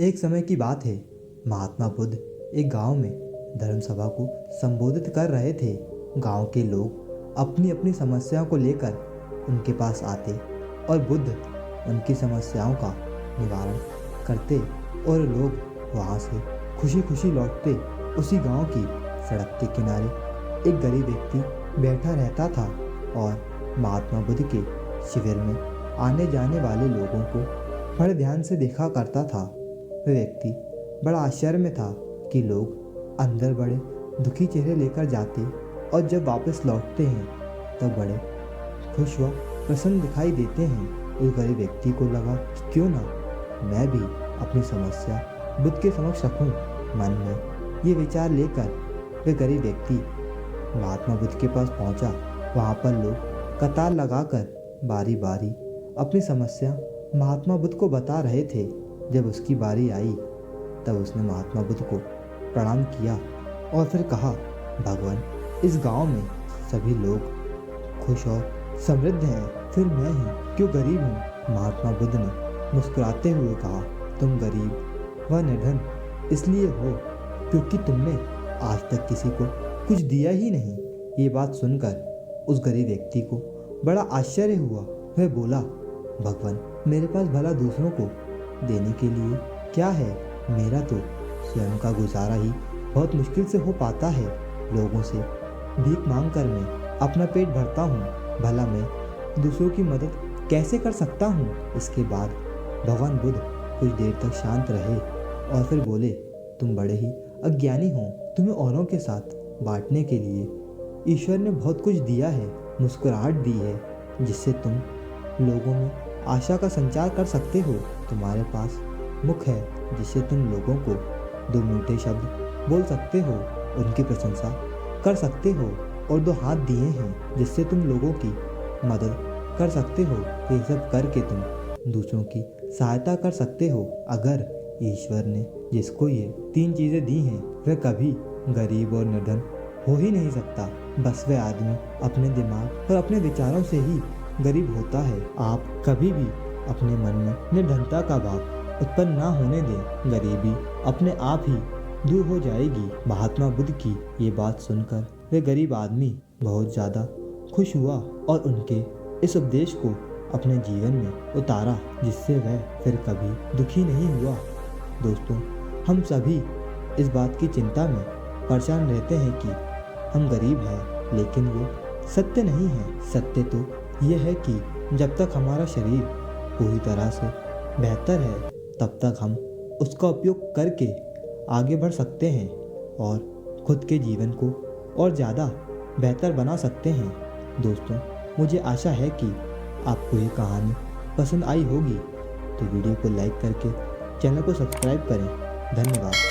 एक समय की बात है। महात्मा बुद्ध एक गांव में धर्म सभा को संबोधित कर रहे थे। गांव के लोग अपनी अपनी समस्याओं को लेकर उनके पास आते और बुद्ध उनकी समस्याओं का निवारण करते और लोग वहां से खुशी खुशी लौटते। उसी गांव की सड़क के किनारे एक गरीब व्यक्ति बैठा रहता था और महात्मा बुद्ध के शिविर में आने जाने वाले लोगों को बड़े ध्यान से देखा करता था। वह व्यक्ति बड़ा आश्चर्य में था कि लोग अंदर बड़े दुखी चेहरे लेकर जाते और जब वापस लौटते हैं तब बड़े खुश व प्रसन्न दिखाई देते हैं। उस गरीब व्यक्ति को लगा कि क्यों ना मैं भी अपनी समस्या बुद्ध के समक्ष रखूं। मन में ये विचार लेकर वह गरीब व्यक्ति महात्मा बुद्ध के पास पहुंचा। वहां पर लोग कतार लगाकर बारी बारी अपनी समस्या महात्मा बुद्ध को बता रहे थे। जब उसकी बारी आई तब उसने महात्मा बुद्ध को प्रणाम किया और फिर कहा, भगवान, इस गांव में सभी लोग खुश और समृद्ध हैं, फिर मैं ही क्यों गरीब हूँ। महात्मा बुद्ध ने मुस्कुराते हुए कहा, तुम गरीब व निर्धन इसलिए हो क्योंकि तुमने आज तक किसी को कुछ दिया ही नहीं। ये बात सुनकर उस गरीब व्यक्ति को बड़ा आश्चर्य हुआ। वह बोला, भगवान, मेरे पास भला दूसरों को देने के लिए क्या है। मेरा तो स्वयं का गुजारा ही बहुत मुश्किल से हो पाता है। लोगों से भीख मांग कर मैं अपना पेट भरता हूँ, भला मैं दूसरों की मदद कैसे कर सकता हूँ। इसके बाद भगवान बुद्ध कुछ देर तक शांत रहे और फिर बोले, तुम बड़े ही अज्ञानी हो। तुम्हें औरों के साथ बांटने के लिए ईश्वर ने बहुत कुछ दिया है, मुस्कुराहट दी है जिससे तुम लोगों में आशा का संचार कर सकते हो। तुम्हारे पास मुख है जिससे तुम लोगों को दो मीठे शब्द बोल सकते हो, उनकी प्रशंसा कर सकते हो, और दो हाथ दिए हैं जिससे तुम लोगों की मदद कर सकते हो। ये सब करके तुम दूसरों की सहायता कर सकते हो। अगर ईश्वर ने जिसको ये तीन चीज़ें दी हैं वह कभी गरीब और निर्धन हो ही नहीं सकता। बस वह आदमी अपने दिमाग और अपने विचारों से ही गरीब होता है। आप कभी भी अपने मन में निर्धनता का भाव उत्पन्न ना होने दें, गरीबी अपने आप ही दूर हो जाएगी। महात्मा बुद्ध की ये बात सुनकर वह गरीब आदमी बहुत ज़्यादा खुश हुआ और उनके इस उपदेश को अपने जीवन में उतारा, जिससे वह फिर कभी दुखी नहीं हुआ। दोस्तों, हम सभी इस बात की चिंता में परेशान रहते हैं कि हम गरीब हैं, लेकिन वो सत्य नहीं है। सत्य तो यह है कि जब तक हमारा शरीर पूरी तरह से बेहतर है तब तक हम उसका उपयोग करके आगे बढ़ सकते हैं और खुद के जीवन को और ज़्यादा बेहतर बना सकते हैं। दोस्तों, मुझे आशा है कि आपको ये कहानी पसंद आई होगी, तो वीडियो को लाइक करके चैनल को सब्सक्राइब करें। धन्यवाद।